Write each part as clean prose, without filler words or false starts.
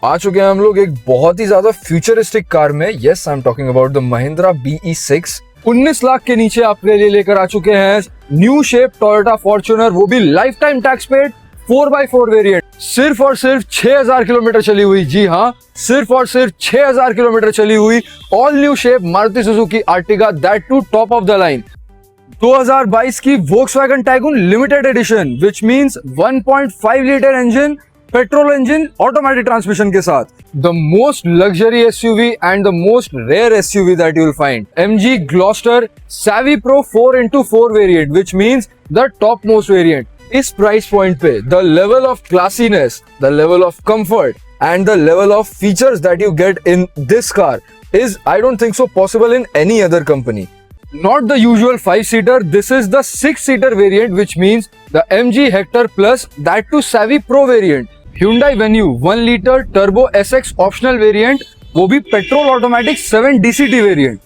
आ चुके हैं हम लोग एक बहुत ही ज्यादा फ्यूचरिस्टिक कार में। Yes, I am talking about the Mahindra BE6। 19 lakh के नीचे आपके लिए लेकर आ चुके हैं न्यू शेप टोयोटा फॉर्च्यूनर, वो भी life time tax paid 4x4 variant. सिर्फ और सिर्फ 6000 किलोमीटर चली हुई। जी हाँ, सिर्फ और सिर्फ 6000 किलोमीटर चली हुई all new shape Maruti Suzuki Ertiga, that too top of the line. 2022 की Volkswagen Tiguan limited edition, which means 1.5 litre engine, petrol engine, automatic transmission के साथ। The most luxury SUV and the most rare SUV that you will find. MG Gloster Savvy Pro 4x4 variant, which means the top most variant. इस price point पे the level of classiness, the level of comfort and the level of features that you get in this car is, I don't think so, possible in any other company. Not the usual 5-seater, this is the 6-seater variant, which means the MG Hector Plus, that too Savvy Pro variant. Hyundai Venue 1 liter turbo SX optional variant, वो भी petrol automatic 7 DCT variant.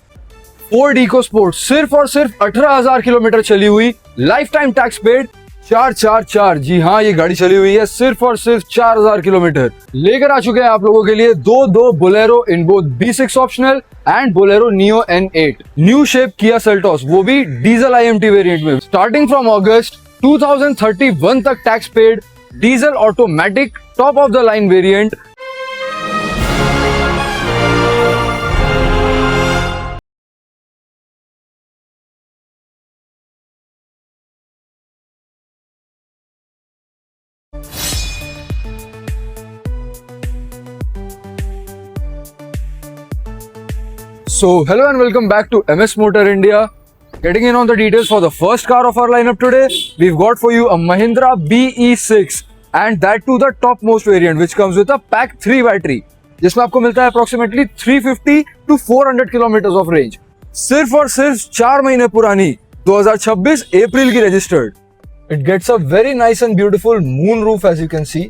Ford EcoSport सिर्फ और सिर्फ 18,000 kilometre चली हुई, life time tax paid 444। जी हाँ, ये गाड़ी चली हुई है सिर्फ और सिर्फ 4000 किलोमीटर। लेकर आ चुके हैं आप लोगों के लिए दो Bolero in both B6 optional and Bolero Neo N8। New shape Kia Seltos, वो भी डीजल IMT वेरिएंट में। स्टार्टिंग फ्रॉम अगस्त 2031 तक tax paid, diesel automatic top of the line variant. So hello and welcome back to MS Motor India. Getting in on the details for the first car of our lineup today, we've got for you a Mahindra BE6 and that too the topmost variant, which comes with a Pack 3 battery, जिसमें आपको मिलता है approximately 350 to 400 kilometers of range। सिर्फ और सिर्फ 4 महीने पुरानी 2026 अप्रैल की registered। It gets a very nice and beautiful moon roof, as you can see।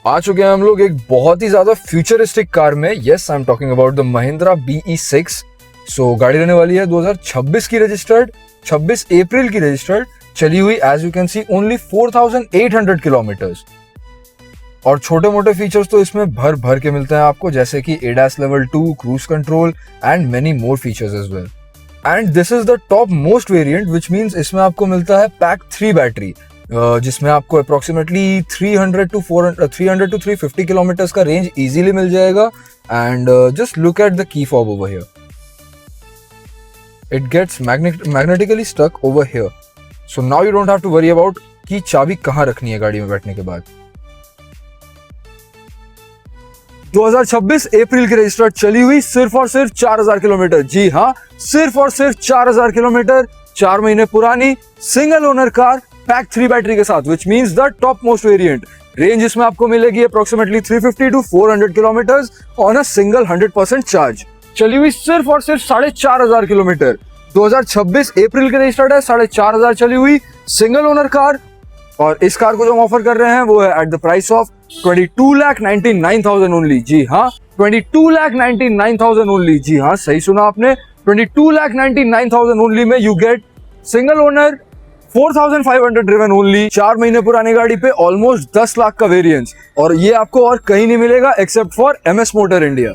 आ चुके हैं हम लोग एक बहुत ही ज्यादा फ्यूचरिस्टिक कार में। Yes, I am talking about the Mahindra BE6। गाड़ी रहने वाली है 2026 की रजिस्टर्ड, 26 अप्रैल की रजिस्टर्ड, चली हुई as you can see only 4800 kilometres. और छोटे मोटे फीचर्स तो इसमें भर भर के मिलते हैं आपको, जैसे कि ADAS level 2, cruise control and many more features as well. And this is the top most variant, which means इसमें आपको मिलता है पैक 3 बैटरी, जिसमें आपको अप्रोक्सीमेटली 300 to 350 किलोमीटर्स का रेंज इजीली मिल जाएगा। And just look at the key fob over here, it gets magnetically stuck over here, so now you don't have to worry about कि चाबी कहाँ रखनी है गाड़ी में बैठने के बाद। 2026 अप्रैल की रजिस्टर्ड, चली हुई सिर्फ और सिर्फ 4000 किलोमीटर। जी हाँ, सिर्फ और सिर्फ 4000 किलोमीटर, 4 महीने पुरानी single owner car pack 3 battery के साथ, विच means the top most variant. Range इसमें आपको मिलेगी approximately 350 to 400 kilometres on a single 100% charge. चली हुई सिर्फ और सिर्फ 4500 किलोमीटर, 2026 अप्रैल के रजिस्टर्ड है, 4500 चली हुई सिंगल ओनर कार। और इस कार को जो हम ऑफर कर रहे हैं वो है at the price of 22,99,000 only. जी हाँ, 22,99,000 ओनली। जी हाँ, सही सुना आपने, 22,99,000 ओनली में you get single owner 4500 driven only, 4 महीने पुरानी गाड़ी पे ऑलमोस्ट 10 लाख का वेरिएंस। और ये आपको और कहीं नहीं मिलेगा except for MS motor India.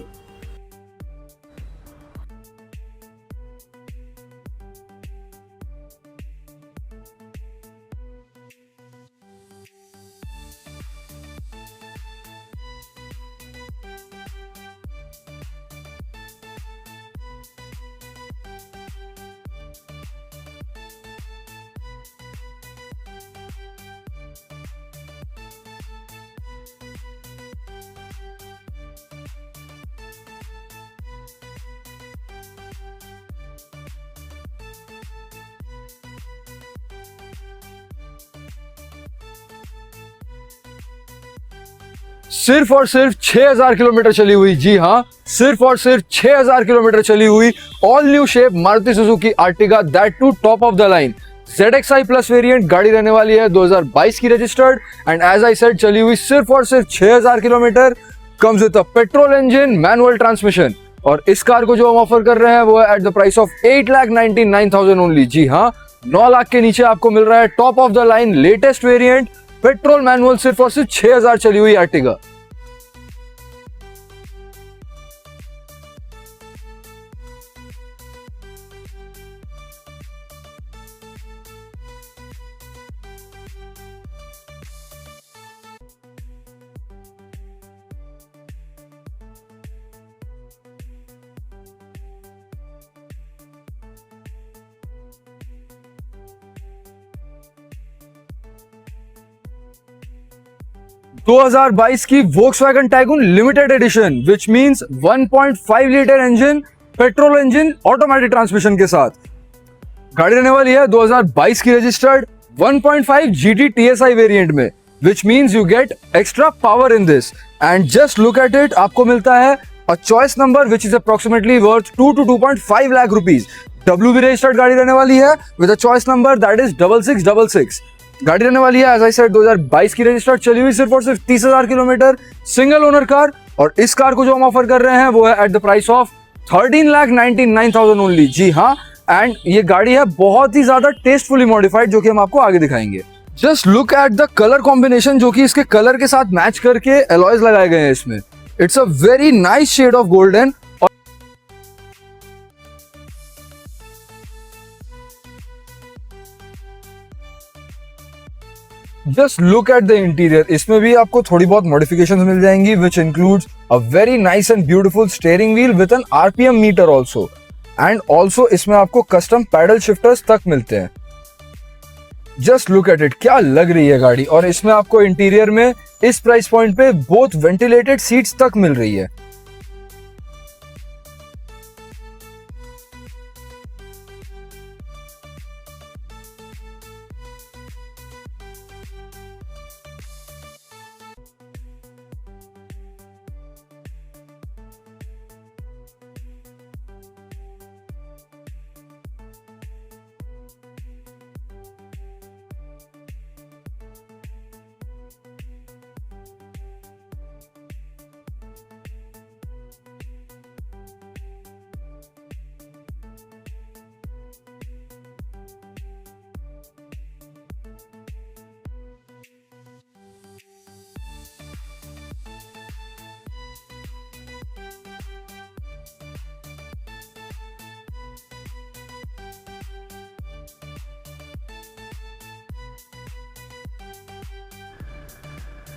सिर्फ और सिर्फ 6000 किलोमीटर चली हुई। जी हाँ, सिर्फ और सिर्फ 6000 किलोमीटर चली हुई all new shape Maruti Suzuki Ertiga, that too top of the line ZXi plus variant. गाड़ी रहने वाली है 2022 की registered and as I said चली हुई सिर्फ और सिर्फ 6000 kilometre. Comes with a petrol engine, manual transmission. और इस कार को जो हम ऑफर कर रहे हैं वो है at the price of 8,99,000 only. जी हाँ, 9 लाख के नीचे आपको मिल रहा है top of the line latest variant petrol manual सिर्फ और सिर्फ 6000 चली हुई आर्टिगा। दो 2022 की Volkswagen Tiguan limited edition which means 1.5 litre engine petrol engine automatic transmission के साथ गाड़ी रहने वाली है 2022 की रजिस्टर्ड 1.5 GT TSI वेरिएंट में विच means you get extra power in this and just look at it. आपको मिलता है a choice number which is approximately worth 2 to 2.5 lakh rupees. WB registered गाड़ी रहने वाली है with a choice number that is 6666। गाड़ी रहने वाली है एज आई सेड 2022 की रजिस्टर्ड चली हुई सिर्फ और सिर्फ 30,000 किलोमीटर सिंगल ओनर कार। और इस कार को जो हम ऑफर कर रहे हैं वो है at the price of 13,99,000 only. जी हाँ, एंड ये गाड़ी है बहुत ही ज्यादा टेस्टफुली मॉडिफाइड जो कि हम आपको आगे दिखाएंगे। Just look at the colour combination जो कि इसके कलर के साथ मैच करके एलॉयज लगाए गए हैं इसमें। It's a very nice shade of golden. Just look at the interior, इसमें भी आपको थोड़ी बहुत मॉडिफिकेशंस मिल जाएंगी which includes a very nice and beautiful steering wheel with an RPM meter also and also इसमें आपको कस्टम पैडल शिफ्टर्स तक मिलते हैं। जस्ट लुक एट इट, क्या लग रही है गाड़ी। और इसमें आपको इंटीरियर में इस प्राइस पॉइंट पे बोथ वेंटिलेटेड सीट्स तक मिल रही है।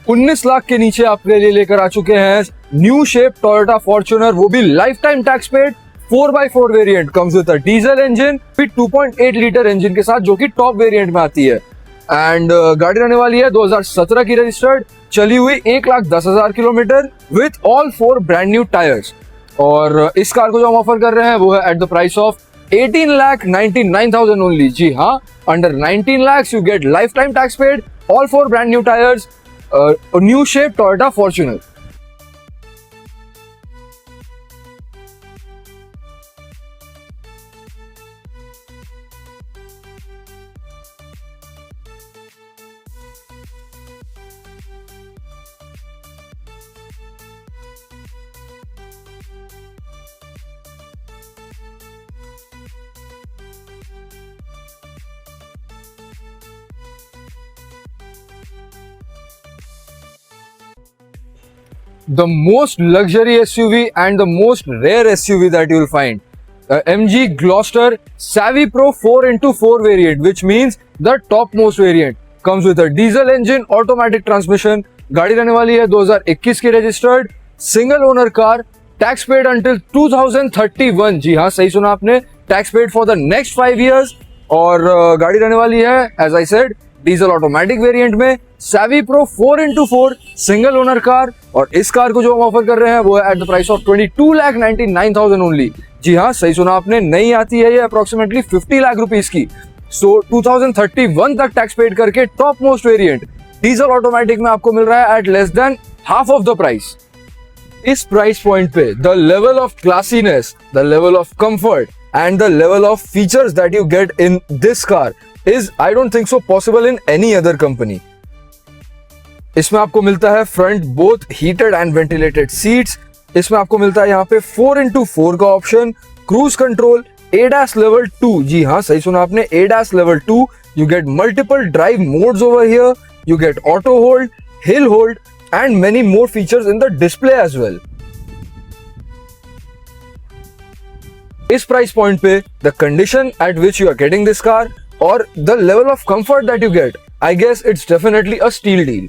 उन्नीस लाख के नीचे आपके लिए लेकर आ चुके हैं न्यू शेप टोयोटा फॉर्च्यूनर, वो भी life time tax paid 4x4 variant. Comes with a diesel engine फिर 2.8 लीटर इंजन के साथ जो कि टॉप वेरिएंट में आती है। एंड गाड़ी रहने वाली है 2017 की रजिस्टर्ड, चली हुई 1,10,000 kilometre with all 4 brand new tyres. और इस कार को जो हम ऑफर कर रहे हैं वो है at the price of 18,99,000 only. जी हाँ, under 19 lakhs you get lifetime tax paid, all 4 brand new tires, a new shape Toyota Fortuner. The most luxury SUV and the most rare SUV that you will find, MG Gloster Savvy Pro 4x4 variant, which means the topmost variant, comes with a diesel engine, automatic transmission. गाड़ी रहने वाली है 2021 की registered, single owner car, tax paid until 2031। जी हाँ, सही सुना आपने, tax paid for the next 5 years। और गाड़ी रहने वाली है as I said diesel automatic variant में, Savvy Pro 4x4 single owner car. और इस कार को जो हम ऑफर कर रहे हैं वो है at the price of 22,99,000 only. जी हाँ, सही सुना आपने, नई आती है ये अप्रोक्सीमेटली 50 लाख रुपीस की। सो 2031 तक टैक्स पेड करके top most variant diesel automatic में आपको मिल रहा है at less than half of the price. इस प्राइस पॉइंट पे the level of classiness, the level of comfort and the level of features that you get in this car is I don't think so possible in any other company. इसमें आपको मिलता है front both heated and ventilated seats. इसमें आपको मिलता है यहाँ पे 4x4 का option, cruise control, ADAS level 2, जी हाँ सही सुना आपने, ADAS level 2. You get multiple drive modes over here. You get auto hold, hill hold, and many more features in the display as well. इस प्राइस पॉइंट पे the condition at which you are getting this car और the level of comfort that you get, I guess it's definitely a steal deal.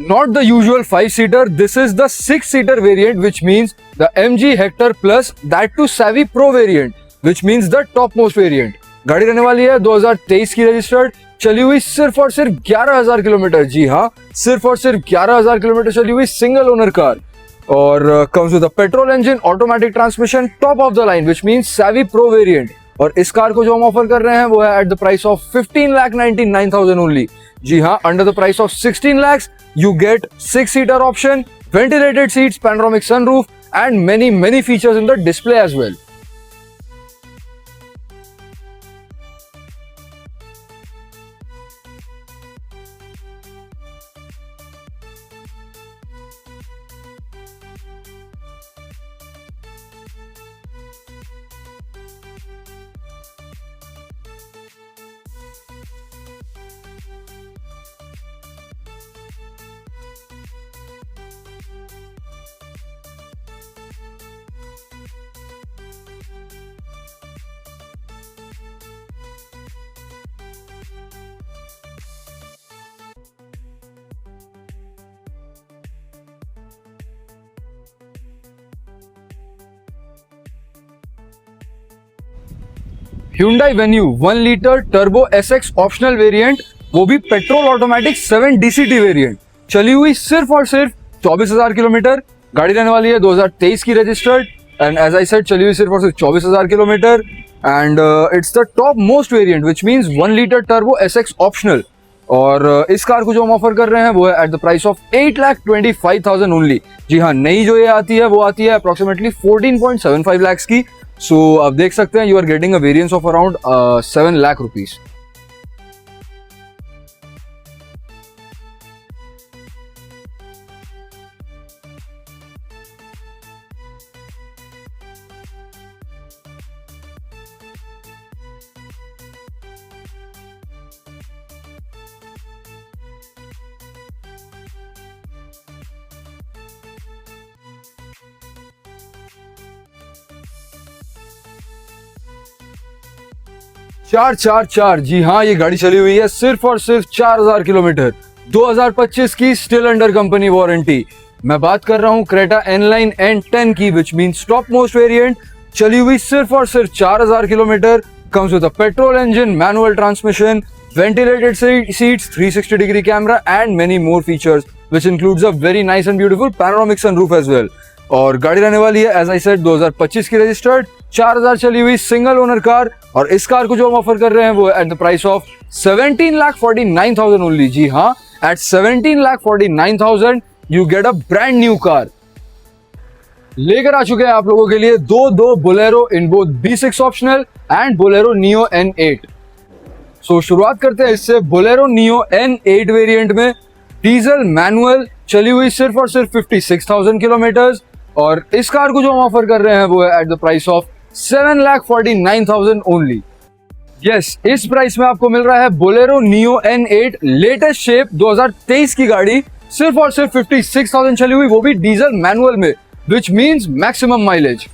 Not the usual 5-seater, this is the 6-seater variant, which means the MG Hector Plus, that too Savvy Pro variant, which means the topmost variant. गाड़ी रहने वाली है 2023 की registered, चली हुई सिर्फ और सिर्फ 11,000 किलोमीटर. जी हाँ, सिर्फ और सिर्फ 11,000 किलोमीटर चली हुई सिंगल ओनर कार. और comes with a petrol engine, automatic transmission, top of the line, which means Savvy Pro variant. और इस कार को जो हम ऑफर कर रहे हैं वो है at the price of 15,99,000 only. जी हाँ, under the price of 16 lakhs you get 6-seater option, ventilated seats, panoramic sunroof, and many features in the display as well. Hyundai Venue 1 litre turbo SX optional variant, वो भी petrol automatic 7 DCT variant, चली हुई सिर्फ और सिर्फ 24,000 kilometre. गाड़ी रहने वाली है 2023 की registered, and as I said चली हुई सिर्फ और सिर्फ 24,000 kilometre. And it's the top most variant, which means 1 litre turbo SX optional. और इस कार को जो हम ऑफर कर रहे हैं वो है at the price of 8,25,000 only. जी हाँ, नई जो ये आती है वो आती है अप्रोक्सीमेटली 14.75 lakhs की. सो आप देख सकते हैं you are getting a variance of around 7 lakh rupees. चार चार चार, जी हाँ, ये गाड़ी चली हुई है सिर्फ और सिर्फ 4,000 किलोमीटर, 2025 की, स्टिल अंडर कंपनी वारंटी. मैं बात कर रहा हूँ क्रेटा N-Line N10 की, which means top most variant, चली हुई सिर्फ और सिर्फ 4,000 kilometre. Comes with a petrol engine, manual transmission, ventilated seats, 360 degree camera and many more features, which includes a very nice and beautiful panoramic sunroof as well. और गाड़ी रहने वाली है एज आई सेड 2025 की रजिस्टर्ड, 4,000 चली हुई single owner car. और इस कार को जो हम ऑफर कर रहे हैं वो at the price of 17,49,000 only. जी हाँ, at 17,49,000 you get a brand new car. लेकर आ चुके हैं आप लोगों के लिए दो Bolero in both B6 optional and Bolero Neo N8. So शुरुआत करते हैं इससे बोलेरो नियो N8 वेरिएंट में. डीजल मैनुअल, चली हुई सिर्फ और सिर्फ 56,000 किलोमीटर. और इस कार को जो हम ऑफर कर रहे हैं वो है at the price of 7,49,000 only. Yes, इस प्राइस में आपको मिल रहा है Bolero Neo N8 latest shape 2023 की गाड़ी, सिर्फ और सिर्फ 56,000 चली हुई, वो भी डीजल मैनुअल में, विच मींस मैक्सिमम माइलेज.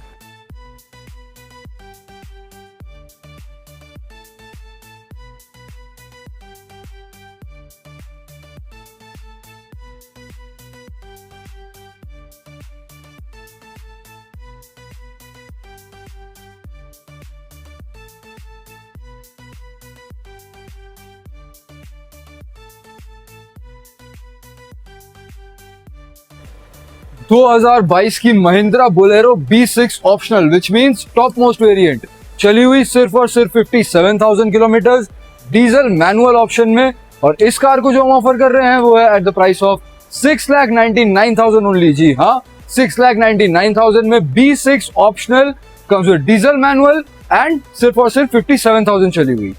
2022 की महिंद्रा बोलेरो B6 ऑप्शनल विच मींस टॉप मोस्ट वेरिएंट, चली हुई सिर्फ और सिर्फ 57,000 किलोमीटर, डीजल मैनुअल ऑप्शन में। और इस कार को जो हम ऑफर कर रहे हैं वो है at the price of 6,99,000 only. जी हाँ, 6,99,000 में B6 optional comes with diesel manual and सिर्फ और सिर्फ 57,000 चली हुई।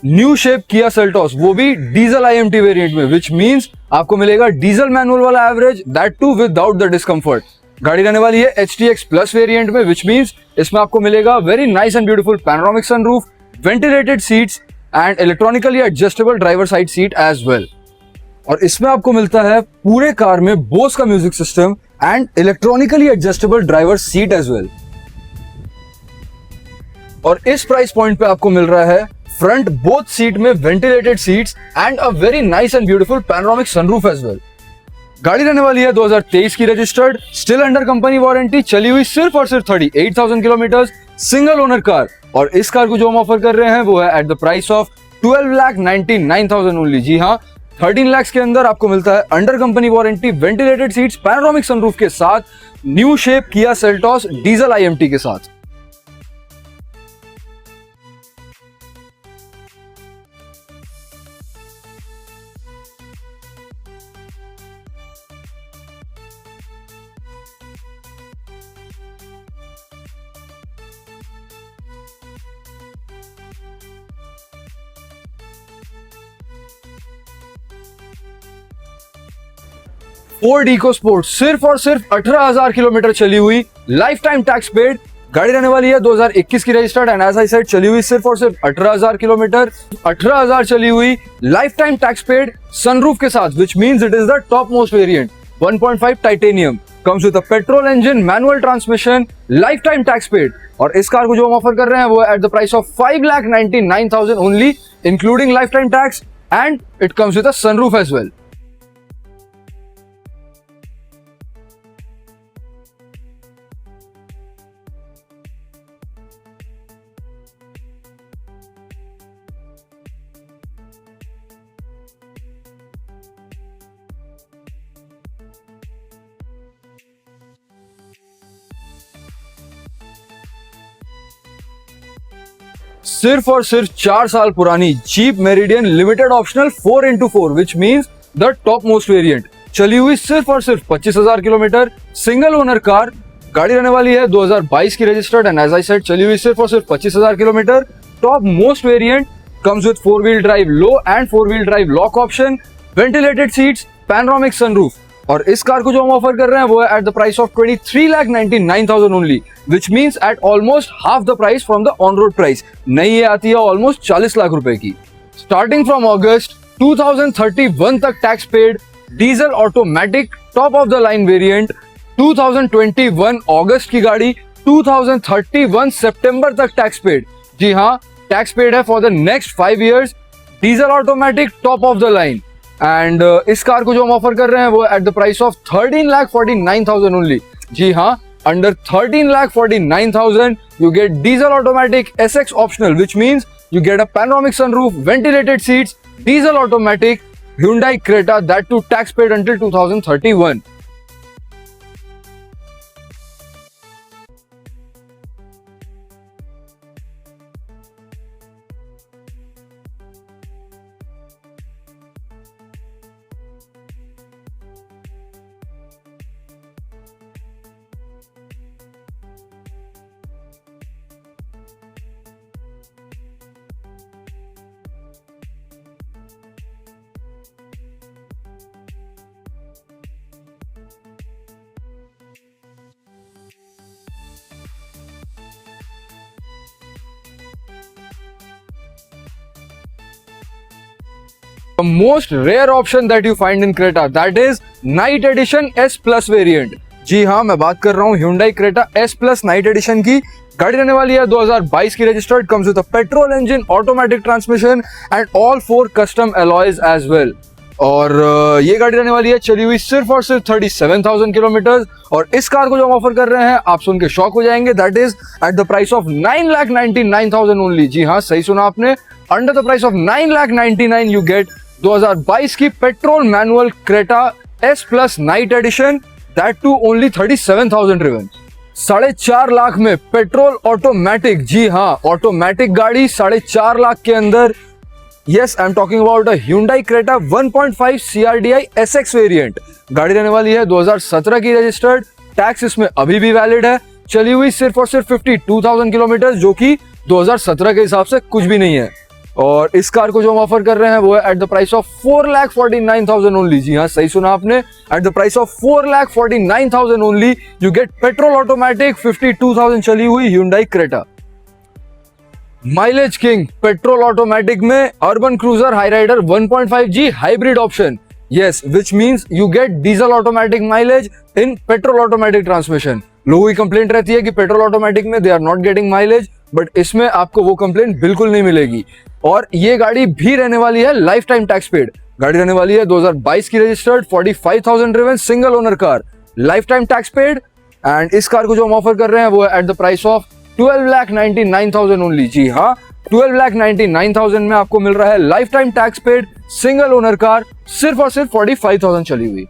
न्यू शेप किया सेल्टॉस, वो भी डीजल IMT वेरिएंट में, विच मींस आपको मिलेगा डीजल मैनुअल वाला average, that too without the discomfort. गाड़ी रहने वाली है HTX प्लस वेरिएंट में, विच मींस इसमें आपको मिलेगा very nice and beautiful panoramic sunroof, ventilated seats and electronically adjustable driver side seat as well. और इसमें आपको मिलता है पूरे कार में बोस का music system and electronically adjustable driver seat as well. और इस प्राइस पॉइंट पे आपको मिल रहा है फ्रंट बोथ सीट में ventilated seats and a very nice and beautiful panoramic sunroof as well. गाड़ी रहने वाली है 2023 की registered, still under company warranty, चली हुई सिर्फ और सिर्फ 38,000 किलोमीटर, सिंगल ओनर कार। और इस कार को जो हम ऑफर कर रहे हैं वो है at the price of 12,99,000 only. जी हाँ, 13 लाख के अंदर आपको मिलता है under company warranty, ventilated seats, panoramic sunroof के साथ, new shape Kia Seltos diesel IMT के साथ। फोर्ड इकोस्पोर्ट सिर्फ और सिर्फ 18,000 किलोमीटर चली हुई, लाइफ टाइम टैक्स पेड। गाड़ी रहने वाली है 2021 की registered and as I said चली हुई सिर्फ और सिर्फ 18,000 किलोमीटर, 18,000 चली हुई, life time tax paid, sunroof के साथ, which means it is the top most variant, 1.5 titanium, comes with a petrol engine, manual transmission, life time tax paid. और इस कार को जो हम ऑफर कर रहे हैं वो है at the price of 5,99,000 only, including life time tax, and it comes with a sunroof as well. सिर्फ और सिर्फ 4 साल पुरानी Jeep Meridian Limited optional 4x4 which means the top most variant, चली हुई सिर्फ और सिर्फ 25,000 किलोमीटर, सिंगल ओनर कार। गाड़ी रहने वाली है 2022 की registered and as I said चली हुई सिर्फ और सिर्फ 25,000 kilometre, top most variant, comes with 4 wheel drive low and 4 wheel drive lock option, ventilated seats, panoramic sunroof. और इस कार को जो हम ऑफर कर रहे हैं वो है at the price of 23,99,000 only, which means eight almost half the price from the on road price. नई ये आती है ऑलमोस्ट 40 लाख रुपए की। स्टार्टिंग फ्रॉम अगस्त 2031 तक tax paid, diesel automatic, top of the line variant, 2021 अगस्त की गाड़ी, 2031 सितंबर तक टैक्स पेड। जी हाँ, टैक्स पेड है for the next 5 years, diesel automatic, top of the line. And इस कार को जो हम ऑफर कर रहे हैं वो at the price of 13,49,000 only. जी हाँ, under 13,49,000 you get diesel automatic SX optional, which means you get a panoramic sunroof, ventilated seats, diesel automatic Hyundai Creta, that too tax paid until 2031. The most rare option that you find in Creta, that is Night Edition S Plus variant. जी हाँ, मैं बात कर रहा हूँ Hyundai Creta S Plus Night Edition की, गाड़ी रहने वाली है 2022 की registered, comes with a petrol engine, automatic transmission and all 4 custom alloys as well. और ये गाड़ी रहने वाली है चली हुई सिर्फ और सिर्फ 37,000 किलोमीटर। और इस कार को जो हम ऑफर कर रहे हैं आप सुन के शॉक हो जाएंगे, that is at the price of 9,99,000 only. जी हाँ, सही सुना आपने, under the price of 9,99,000 you get 2022 की petrol manual Creta S plus night edition, that too only 37,000 driven. 4.5 lakh में पेट्रोल ऑटोमेटिक, जी हाँ ऑटोमेटिक गाड़ी 4.5 लाख के अंदर। Yes, I'm talking about a Hyundai Creta 1.5 CRDI SX variant. गाड़ी रहने वाली है 2017 की रजिस्टर्ड, टैक्स इसमें अभी भी वैलिड है, चली हुई सिर्फ और सिर्फ 52,000 किलोमीटर, जो कि 2017 के हिसाब से कुछ भी नहीं है। और इस कार को जो हम ऑफर कर रहे हैं वो है at the price of 4,49,000 only. जी हाँ, सही सुना आपने, at the price of 4,49,000 only you get petrol automatic 52,000 चली हुई Hyundai Creta। Mileage king petrol automatic में urban cruiser Hyryder 1.5G hybrid option, yes, which means you get diesel automatic mileage in petrol automatic transmission. लोगों की complaint रहती है कि petrol automatic में they are not getting mileage, but इसमें आपको वो कंप्लेंट बिल्कुल नहीं मिलेगी। और ये गाड़ी भी रहने वाली है लाइफ टाइम टैक्स पेड। गाड़ी रहने वाली है 2022 की registered, 45,000 driven, single owner car, life time tax paid. And इस कार को जो हम ऑफर कर रहे हैं वो है at the price of 12,99,000 only. जी हाँ, 12,99,000 में आपको मिल रहा है life time tax paid single owner car, सिर्फ और सिर्फ 45,000 चली हुई।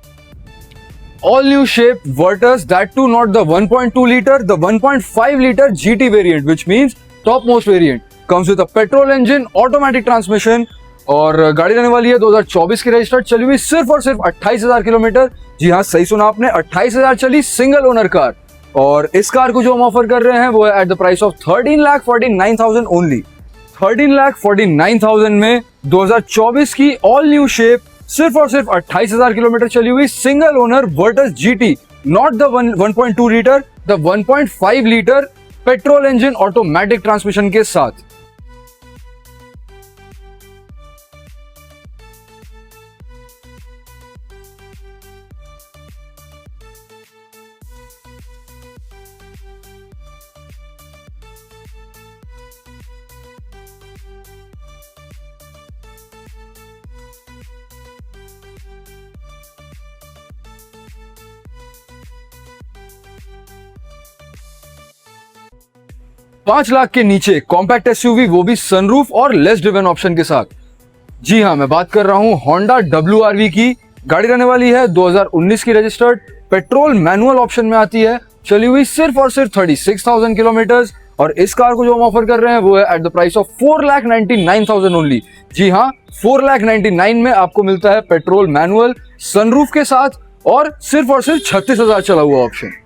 All new shape Virtus, that too not the 1.2 litre, the 1.5 litre GT variant, which means top most variant, comes with a petrol engine, automatic transmission. और गाड़ी रहने वाली है 2024 की रजिस्टर्ड, चली हुई सिर्फ और सिर्फ 28,000 किलोमीटर। जी हाँ, सही सुना आपने, 28,000 चली, सिंगल ओनर कार। और इस कार को जो हम ऑफर कर रहे हैं वो है at the price of 13,49,000 only. 13,49,000 में 2024 की ऑल न्यू शेप, सिर्फ और सिर्फ 28,000 किलोमीटर चली हुई, single owner Virtus GT, not the 1.2 litre, the 1.5 litre petrol engine automatic transmission के साथ। $5 लाख के नीचे कॉम्पैक्ट SUV, वो भी सनरूफ और लेस ड्रिवन ऑप्शन के साथ। जी हाँ, मैं बात कर रहा हूं Honda WRV की। गाड़ी रहने वाली है 2019 की रजिस्टर्ड, पेट्रोल मैनुअल ऑप्शन में आती है, चली हुई सिर्फ और सिर्फ 36,000 किलोमीटर। और इस कार को जो हम ऑफर कर रहे हैं वो है at the price of 4,99,000 only. जी हाँ, 4,99,000 में आपको मिलता है पेट्रोल मैनुअल सनरूफ के साथ और सिर्फ 36,000 चला हुआ ऑप्शन।